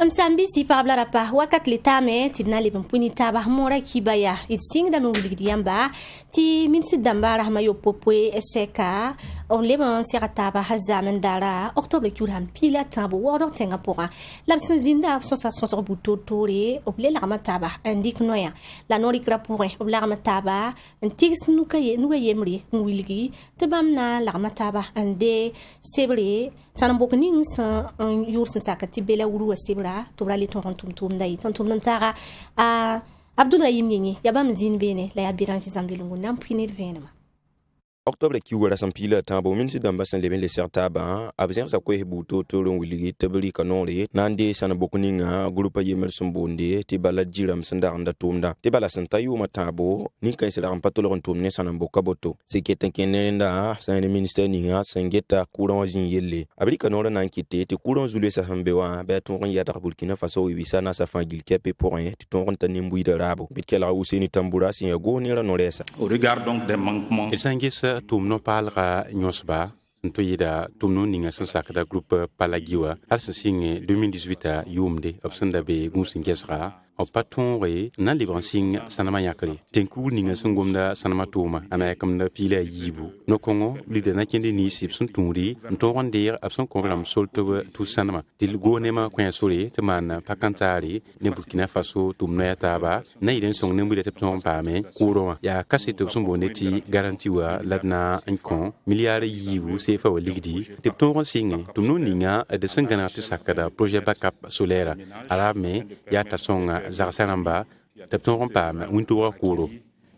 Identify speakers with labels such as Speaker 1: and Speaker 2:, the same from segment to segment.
Speaker 1: Msambi si pabla rapa wakat litame tidna libin puni taba mora kibaya it sing da no wilgdiamba ti min sidamba rahma yo popwe eseka on leba sira taba hazamen dara octobre kurham pila tambo woro tenga pora labsin zinda sensation sur buto tore oble la mataba indik noya la nori krapore obla mataba ntigs nukaye yemri wilgi tabamna la mataba ande sebre sanam bokning sa yursin sakati bela wuru sibra to rali ton tum dai ton tum nantara a Abdourahim Nini yabam zin bene la yabiran zambilungu nam pinir venema
Speaker 2: octobre ki wara sampila tambo min si damba san leben le sertaba abzen sa ko hebuto to ron wiligi tabli kanore nande sana bokuninga grupa yemer sumbonde ti bala jiram sanda anda tumda ti bala santa yu matabo ni kan sira patolo ron tumne sana bokaboto seketen kenenda san ministère ninga sangeta kuran jin yelle abli kanore nan kite ti kuran zule sa hambewa ba ton ron yata Burkina Faso wi sana sa fangil kepe point ti ton ron tanim buida rabo bitkela useni tambura sin yago ni ranoresa
Speaker 3: au regard donc des manquements
Speaker 4: tumno palga nyosba nto yida tumno ninga sansakada groupe palagiwa alsa singe 2018 yumde absanda be gusingesra au patron re na libransing sanama yakre tenku ninga sungumda sanama tuma ana yakamda pila yibu no kongo lida na kende ni sip sun turi nto rondir abson kongram solto tu sanama til gonema kwa sore temana pakantari ne Burkina Faso tumno yataba na iden song ne mbide tepton pame kuro ya kasito sumboneti garantiwa ladna enkon milliard yibu sefa waligdi tepton singe tumno ninga de sangana tisakada projet backup solaire arame ya tasonga Zarsanamba, Tapton Rompam, Wintour Kuro.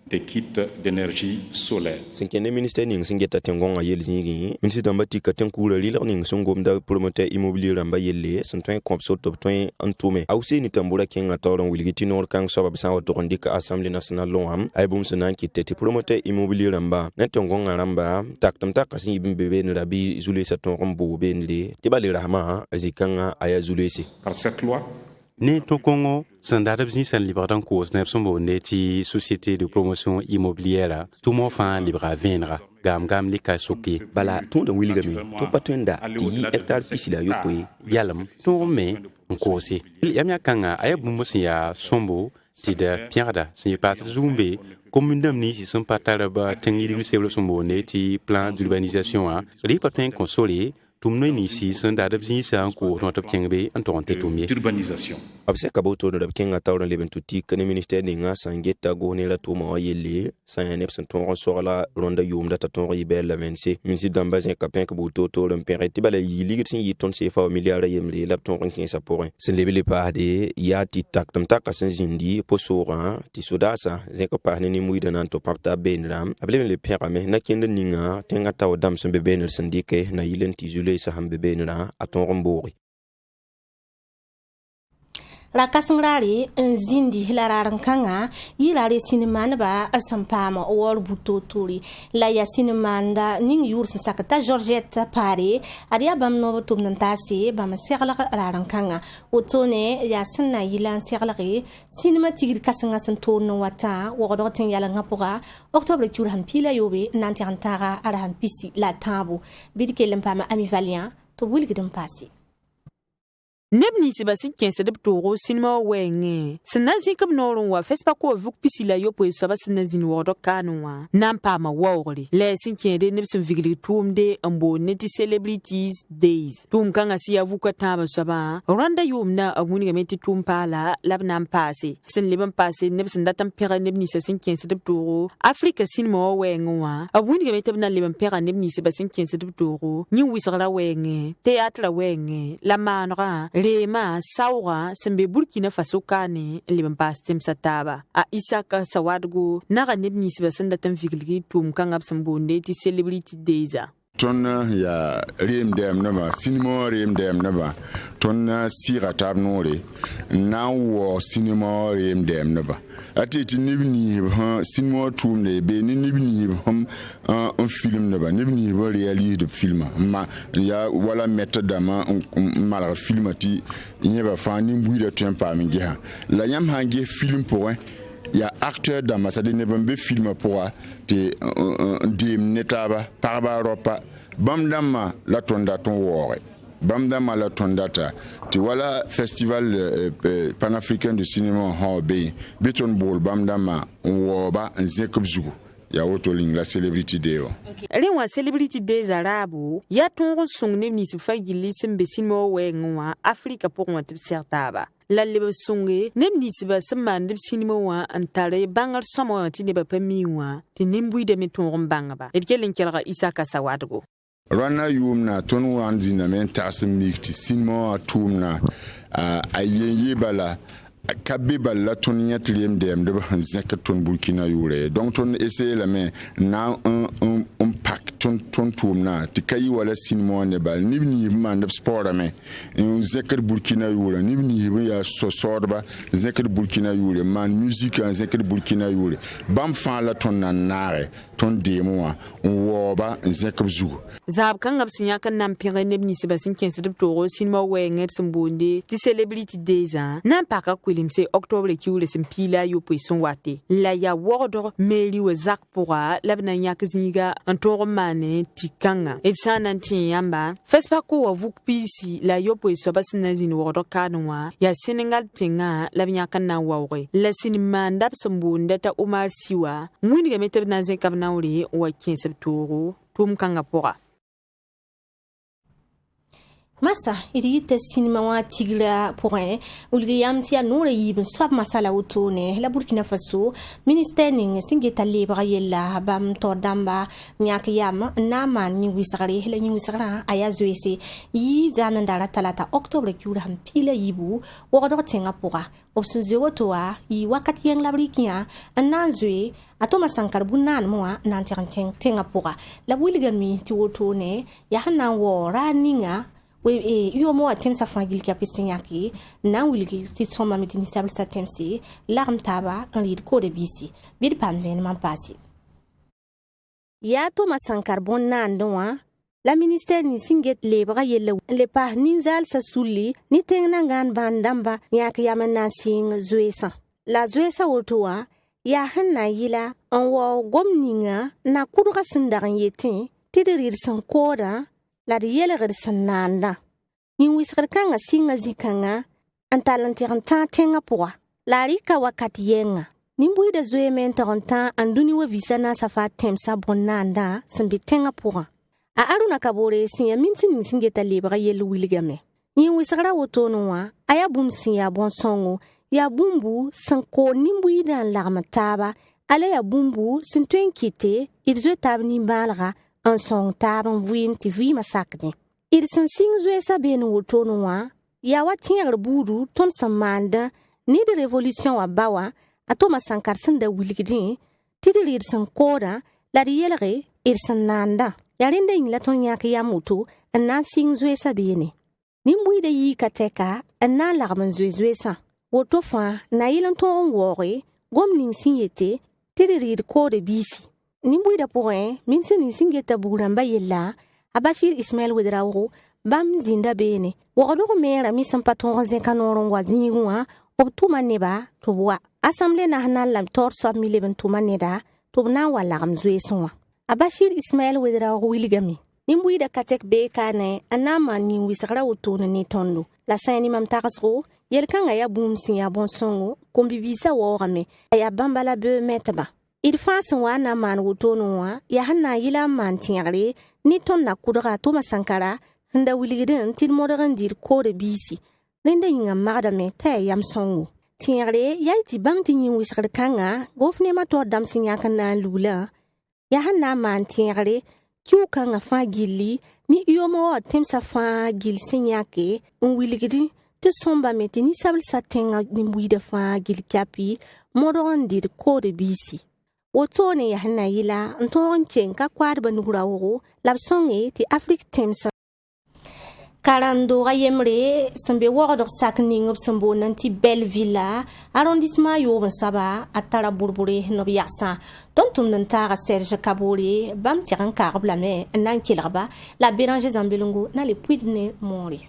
Speaker 3: Des kits d'énergie solaire.
Speaker 2: Sinkene ministère ning singeta tengonga yelzingi ministre dambati katenkura lila ning songomda promoteur immobilier ramba yelle santoin compso toptoin antume aussi ni tambura kenga tawron wilgiti nor kang soba bisa otondika assemblée nationale loam ay bum sunan kitete promoteur immobilier ramba na tengonga ramba taktam takasi bimbe ne rabi zule saton rombo benle tibali rahma azikanga aya zulesi
Speaker 3: par cette loi
Speaker 4: ne to Congo standard business and liberté cause ne sombo neti société de promotion immobilière tout mon fan libre vendra gam lika soki
Speaker 2: bala ton da wilgami to patenda ti hectare pisila yopoe
Speaker 4: yalam to me nkosi yamya kanga ayabumbosi ya sombo ti da pierda c'est pas zumbe commune d'amni si sont pas taraba tengi du sombo neti plan d'urbanisation a ripatin consolé tumno ni si standard business en cours no top kengbe antonte tumie
Speaker 3: d'urbanisation
Speaker 2: abse kaboto no kenga tawran leben tuti kan ministère ninga sangeta go ne la tuma yelle san epson ton sorala ronda yum data ton ribel la 26 ministre d'ambassade kapin kaboto to l'imperati bala yili tin yiton sefa milliard yemle la ton kin sa pour sen lebele pa de yati tak tam tak asen zindi posora ti sudasa zeko pa ni muida nan to papta benram able le perame na kende ninga tenga taw dam sen be benel sindike na yilen ti sa hambe benra aton rombori
Speaker 1: la kasangrari nzindi hilararan kanga yirare sinimana ba asampama wor butoturi la ya sinimanda ning yursin sakata Georgette pare aria bam no tumnantasi bam segla raran kanga otone ya sinna yilan seglari sinima tigir kasanga santono wata wogodotin yala ngapura octobre kurham pila yobe nanti antara arham pisi la tabu bidike pama ami valiant to wulgidum pasi
Speaker 5: nebni si basin kense de toro sinma wenge sinazi kam norun wa fespa ko vuk pisila yopo so basin wodo kanwa nampa ma wawri le sin kende nebsin vigli tumde ambo neti celebrities days tum kanga siya vuka taba soba randa yumna abuni gameti tumpala labnam pase sin liban pase nebsin datam pera nebni sin kense de toro afrika sinma wenge wa abuni gameti na liban pera nebni si basin kense de toro ni wisra wenge teatra wenge la manra rema saura sembe Burkina Faso kane liban pastem sataba a Isaka sawadgo naga nebni sibasanda tan vigilgi tum kangap sambonde ti celebrity days
Speaker 6: ton ya rem dem naba sinimo rem dem naba ton sira tab nore na wo sinimo rem dem naba atiti nibni ha sinimo tum ne be ni nibni hom un film naba nibni bo réalise de film ma ya wala méthode ma mal filmati nyeba fa ni mbuida tempa mi ha la yam hange film pour il y a acteur d'ambassade ne vont pas filmer pour des netaba parba ropa bam dama la tonda ton wore bamda mala tondata ti wala festival panafricain de cinéma ha be beton bol bamda ma woba nzekubzugu ya wotoling la celebrity day
Speaker 5: Rewa celebrity days arabu ya tongo song ne ni sifa gili simbe sinmo wenwa Afrika pour moi tip certaba la lebe songe ne ni siba samman dip sinmo wa antare bangar somo ti ne ba pamiwa ti nimbui de meton bangaba et kelen kelga Isaka Sawadgo
Speaker 6: Rana yumna tonu anzina men tasim mikti sinmo atumna ayeye bala kabe bala ton yatliem dem de zek ton Burkina yure donc ton essayer la mais na un pack ton tumna ti kayi wala sinmo ne bal ni man de sport mais un zek Burkina yure ni ya so sorba zek Burkina yure man musique en zek Burkina yure bam fa la ton nanare ton demo woba zek bzu
Speaker 5: zab kan gab sinya kan nam pire ne ni siba sin ken sedip toro sinmo wenger sumbonde ti celebrity days nan paka limse octobre ki ule simpila yo poison wate la ya wodo meli we zak pora labna nyak zinga antoro mane tikanga et sanantin yamba fespa ko wa vukpisi la yo poison basina zin wodo kanwa ya Senegal tinga labnya kana wawe la sinimanda sumbunda ta Omar Siwa mwini ga mete na zen kabna ule wa 15 septembre tum kanga pora
Speaker 1: Masa irite sinima wa tigla point ulgiyam tia nore yibn swab masala utone la Burkina Faso ministère ning singeta lebra yella bam to damba nyak yam na man ni wisare la ni wisara aya zoese yi zaman dara talata octobre kyura ham pila yibu wo do tenga pora opsun zewotoa yi wakati yang labrikia na zoe atoma sankar bunan moa nan tenga pora la wilgami ti wotone ya hana wo raninga yo mo atem sa fangil ki apisinyaki na wilgi ti soma mitini sabl sa temsi larm taba en lir ko de bisi bir pam ven man pasi ya to masankar bonna ndwa la ministère ni singet lebra yelle le pa ninzal sa sulli ni tengna ngan bandamba yak yamana sing zuesa la zuesa wotoa ya hanna yila an wo gomninga na kurga sindaran yetin tidirir san koda la de yelger sananda ni wisgar kanga singa zikanga antalantiran ta tenga poa la rika wakati yenga ni buida zoe mentaranta anduni wa visana safa temsa bonnanda sambi tenga poa a aruna kabore sinya minti ni singeta lebra yelu wilgame ni wisgra wotonwa aya bum sinya bon songo ya bumbu sanko ni buida larmataba ala ya bumbu sintwen kite irzo tabni balga en song taban vuim ti vi masakne ir san sing zwe sabe no wotono wa ya watinger buru ton samanda ni de revolution wa bawa atoma sankar sanda wilgidi tidir ir san koda la yelre ir san nanda ya rinde ingla ton yak ya mutu anna sing zwe sabe ne nimbu de yi kateka anna larman zwe sa woto fa na yilan ton wore gomning sinyete tidir ir kode bisi nimbu da point minsi ni singeta buramba yella abashir Ismail Wedrawo bam zinda bene wado mera mi sampaton zenkanoron wazinwa obtuma neba tobwa assemblée nationale lam torso 2011 tuma neda tobna wala gamzweson abashir Ismail Wedrawo wilgami nimbu da katek be kane anama ni wisara utona ni tondo la sani mam tagasro yelkanga ya bum sinya bon songo kombibisa worame ya bambala be metaba il façon wana man wotono wa ya hanna yila man tiare ni ton na kudra to masankara nda wiligden til modaran dir ko de bisi lenda yinga madame ta yam songo tiare ya ti bangti yin wisar kanga gofne ma to dam sinya kana lula ya hanna man tiare kyu kanga fa gilli ni yomo temsa fa gil sinya ke un wiligdi te somba meti ni sabl satenga ni buida fa gil kapi modaran dir ko de bisi wotone ya hanna yila nton chenka kwar banura wo labsonge ti Afrique Temsa karando gayemre sambe wo do sakning op sambo nanti Belleville arrondissement yo saba atara burbure no biasa tontum nanta Serge Kabore bam tiran karbla me nan kilaba la Béranger Zambelungu na le puidne mori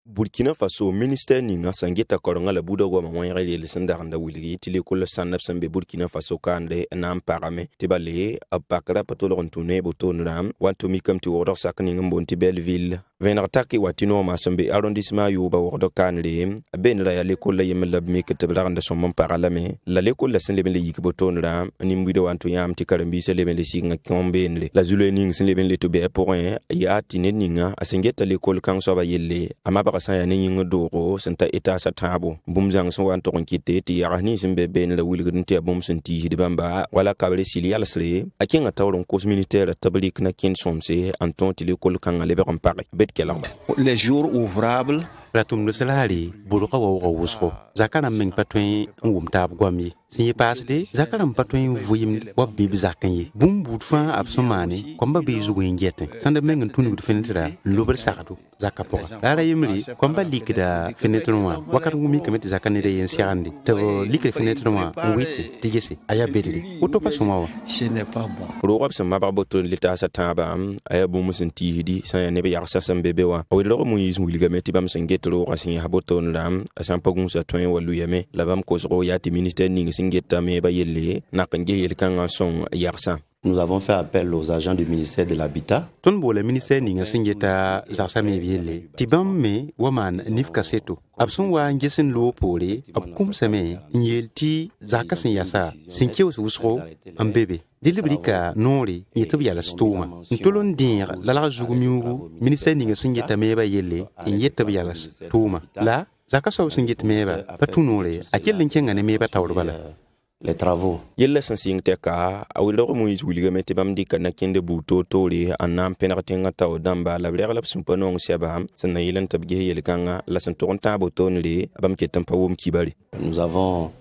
Speaker 2: Burkina Faso ministère ninga sangeta koronga la buda go mawon rele sandanda wilgi tile ko le sanap sambe Burkina Faso kande nam parame tibale apakra patolo kontune botonram wanto mikam ti wodo sakni ngambonti Belleville venartaki watino ma sambe arrondissement yuba wodo kanle ben la l'école la yemla mik tibranda somon paralame la l'école la senle ben le yik botonram nimbido wanto yam ti karambi se leben le singa kombenle la zulu ning senle ben le to be point ya tineninga asengeta l'école kan so ba yelle amaba sa ya ning dogo senta eta sa tabo bumjang so wan to kite ti ya ni simbe ben la wilgin te bum senti de bamba wala kabre silial sre akinga tawron cos militaire tablik na kin somse anton ti l'école kan le be compare bet kelamba
Speaker 7: les jours ouvrables
Speaker 4: ratum no salari buluka wa wusco zakana meng patwen ngum tab gwami sinye pasde zakara patwen vuyim wa bibi zakanyi bum budfa absomani komba be zugo ngete sanda meng tunu du fenetra lobel sakatu zakapo dara yimri komba likida fenetrwa wakat ngumi kameti zakane de yen siandi to likida fenetrwa witi tigese aya bedri oto pasuma
Speaker 7: ce n'est pas bon
Speaker 2: rob sama ba boton lita sa taba aya bum senti di sa ne be yaksa sambebe wa o lo mu yizu ligameti bam sengetro rasin haboton ram asan pagun sa twen walu yame labam ko so yati ministère ning singeta me ba yelle nakange yel kan son yaksa.
Speaker 8: Nous avons fait appel aux agents du ministère de l'Habitat.
Speaker 4: Ton bo le ministère ninga singeta zarsa me biele tibam me waman nif kaseto abson wa ngesen lo pole ab kum same nyelti zakasin yasa sinke usro ambebe dilibrika nori yetob yala stoma ntolon dir la la jugumiu ministère ninga singeta me ba yelle yetob yala stoma la zakaso singeta me ba patunore akellen kenga ne me ba tawrbala
Speaker 8: les travaux.
Speaker 2: Yella sensing teka awilo Moïse wilgamete bam dikana kende buto tole anam penatenga taw damba la blerla sumpanong siabam sana yelan tabge yelkanga la santonta botonle abam ketampa wom kibali.
Speaker 8: Nous avons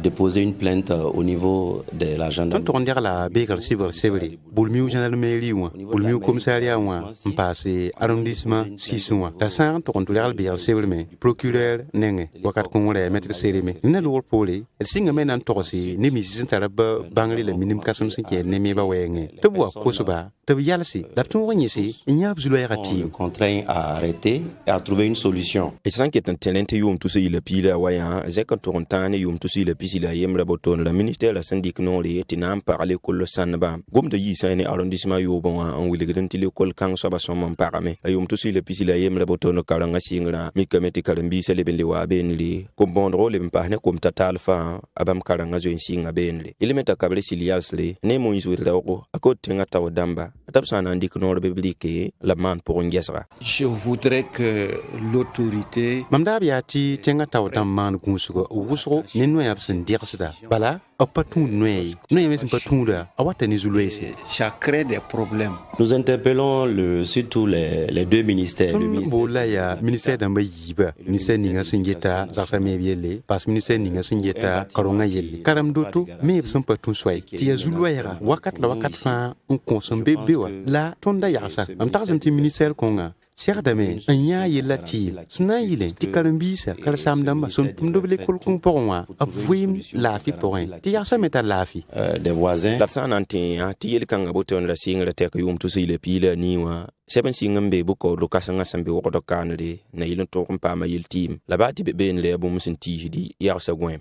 Speaker 8: déposé une plainte au niveau de la gendarmerie.
Speaker 4: Tant on dirait la bégal civil boulmiou gendarmerie ou boulmiou commissariat ou on passe arrondissement 6 mois la sainte on dirait la bégal civil mais procureur nenge wakat ko le maître serime na lo pole el singa men an tosi ne mi sin taraba bangli le minim kasum sin ke ne mi ba wenge to bo ko suba to yalsi la to ngisi inya bzulo yarati
Speaker 8: contraint à arrêter et à trouver une solution.
Speaker 2: Et sans que talent yum tout il pila waya zeka tontane yum tout le pisila yemra boton la ministère la syndic non le tinam parler ko le sanba gom de yisa ne arrondissement yo bon en wilgren ti l'école kan so ba som parame ayum tout le pisila yemra boton karanga singra mi kameti karambi se le ben le wa benli ko bondro le mpahne ko mtatal fa abam karanga zo singa benli ile meta kable siliasle ne mo izu ko akot tenga taw damba tabsana ndik non le biblique la man pour ngesra.
Speaker 7: Je voudrais que l'autorité
Speaker 4: mamda biati tenga taw dam man kunsugo wusro ninno absen dirsda bala opatun noy mes patunda awatani zulwese
Speaker 7: ça crée des problèmes.
Speaker 8: Nous interpellons surtout les deux ministères.
Speaker 4: Le ministère d'amba yiba ministère ninga singeta zarsa mebiele pas ministère ninga singeta karonga yelle karam doto me son patun sway ti zulwera wakat la wakat fa on consombe bewa la tonda yasa am tarzanti ministère konga Serdame, anya yelati, snaile, ti karumbisa, karsamdamba, son pumdoble kolkong porwa, abvouim lafi porin, ti yasa meta lafi.
Speaker 8: Des voisins.
Speaker 2: La sanante, ti yel kanga boton la singa tek yum to le pila niwa. Seben singambe buko lokasanga sambe wokoto kanade, na yilon to kompa ma yel team. La bati beben le abum senti di yarsa gwem.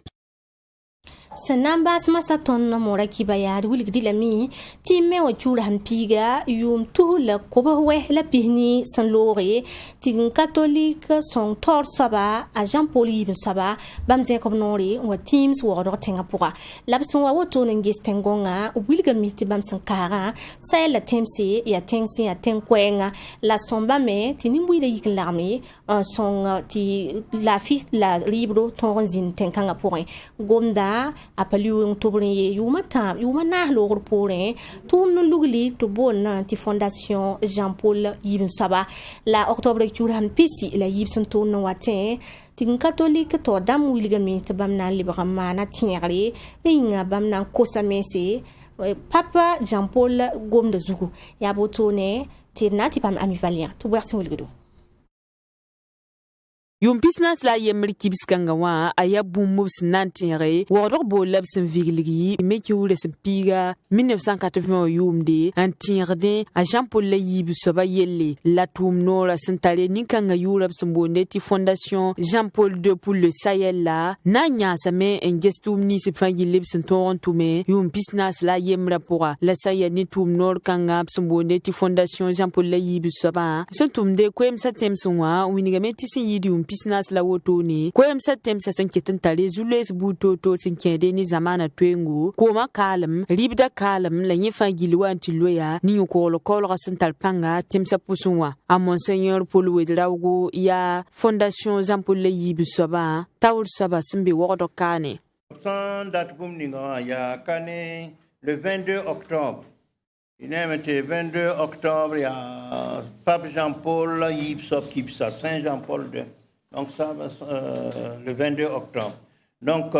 Speaker 1: Sanamba smasa ton no mora kibaya wilgdi lami timme o chura hampiga yum tu la koba we la pihni san lore tin catholique son tor saba a Jean Paul ibn saba bamze ko nori wa teams wo ro tenga pura labson wa woto ngestengonga wilga miti bam sankara sa la temse ya tensi ya tenkwenga la somba me tinimbu de yiklarmi un son ti la fi la libro tonzin tenkanga pura gomda apali un tobrin yuma tam yuma na logor pore tum no lugli to bon ti fondation Jean Paul ibn Saba la octobre kuram pisi la yibson to no watin tin catholique to dam wilgami te bamna librama na tinyare inga bamna kosamese papa Jean Paul gomde zugu ya botone tirna ti pam ami valia to wersin wilgdo
Speaker 5: Yum business la yemri kibs kanga wa aya bumubs nantinre wordor bo labs vigligi meki wure piga 1980 yumde antirde a Jean-Paul Layib soba yelle la tumnora sentale ninkanga yurab sambonde ti fondation Jean-Paul II pour le Sahel la nanya same engestum ni se fangi libs torontume yum business la yemra pora la Sahel ni tumnor kanga sambonde ti fondation Jean-Paul Layib soba sentumde kwem satemswa winigameti sin yidi business la woto ni kwem satem sa sanketan tale zules buto to sinkede ni zamana twengu koma kalm libda kalm la nyifa gilwa antiloya ni ko kolo santal panga temsa pusunwa a monseigneur Paul Wedraugo ya fondation Jean-Paul Layib soba tawul soba simbe wodo kane
Speaker 9: date bumninga ya kane le 22 octobre. Il est le 22 octobre, il y a Pape Jean-Paul Layib Kipsa, Saint Jean-Paul II. Donc ça, le 22 octobre. Donc,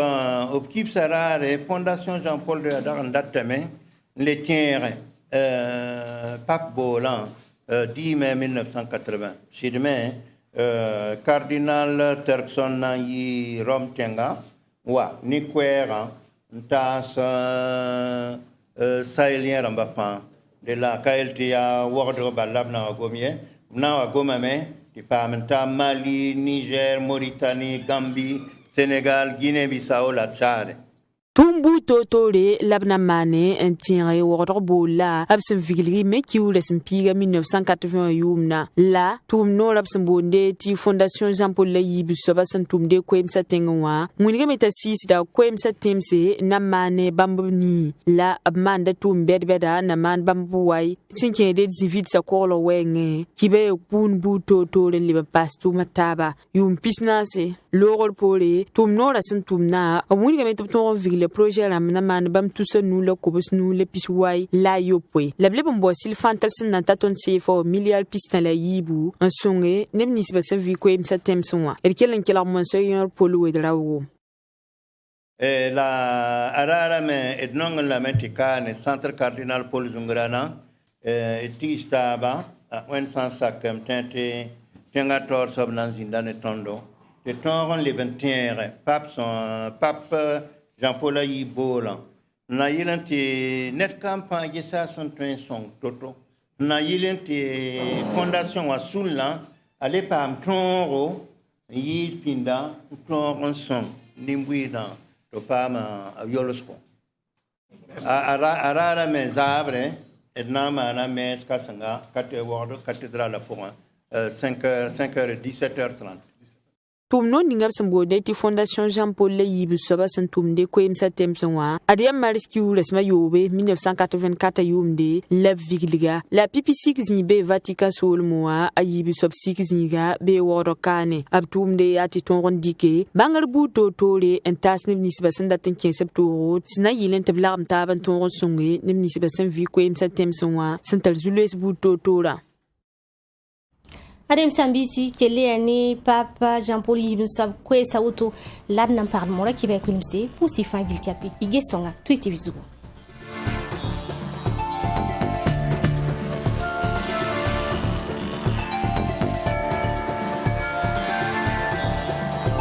Speaker 9: au Kipsara, la Fondation Jean-Paul II a daté les tiers Pape Bolan, 10 mai 1980. C'est demain, cardinal Turkson Nayi Rom Tianga, wa Nikwera, Ntas Sahélien Rambafan, de la KLTA Wardrobe Balabna Gomie, na Gomame. Parlementaire Mali, Niger, Mauritanie, Gambie, Sénégal, Guinée-Bissau, la Tchad.
Speaker 5: Tumbu totore labna mane entire wordor bola absen vigli meki ou lesen piga 1980 yumna la tumno labsen bonde ti fondation Jean-Paul Layib soba san tumde kwem sa tengwa munige metasis da kwem sa temse na mane bambuni la abmanda tumbe beda na man bambu wai sinke de divid sa kolo wenge kibe bunbu totore liba pastu mataba yum pisnase lorol pole tumno la san tumna munige metapton vigli projet ramna man bam tusa nu la kobus nu le piswai la yopwe la ble bombo sil fantal sin na taton sefo milial pistan la yibu en songe nem nisba sa vi ko im sa temsonwa erkelen kala monseigneur Paul Wedraugo
Speaker 9: la arara me ednong la metika ne centre cardinal Paul Zungrana etistaba wen sansakam tente tengator sobnan zindane tondo de ton les 21 pape Jean-Paul Layib Bolan. Na yilenti net campagne sa son son toto. Na yilenti fondation wa sulla ale pam tonro yi pinda ton son nimbuida to pam yolosko. Ara me zabre edna mana mes kasanga kate word cathédrale pour 5h 17h30.
Speaker 5: Tumno ningab sambode ti fondation Jean-Paul Layib soba san tumde kwem sa temsonwa adiam mariski resma yobe 1984 yumde la vigliga la pipi6 zibe Vatican solmoa ayibi sob 6 ziga be woro kane abtumde ati tonron dike bangar bu totore entas ni nisba san datin 15 septembre sina yilen tablam taban tonron songe ni nisba san vi kwem sa temsonwa santal zules bu totora
Speaker 1: Adem Sambisi kele ani Papa Jean-Paul Layib sab kwe sauto labnan par mora kibe kulimse pour si fan vilkapi ige songa twiti vizugo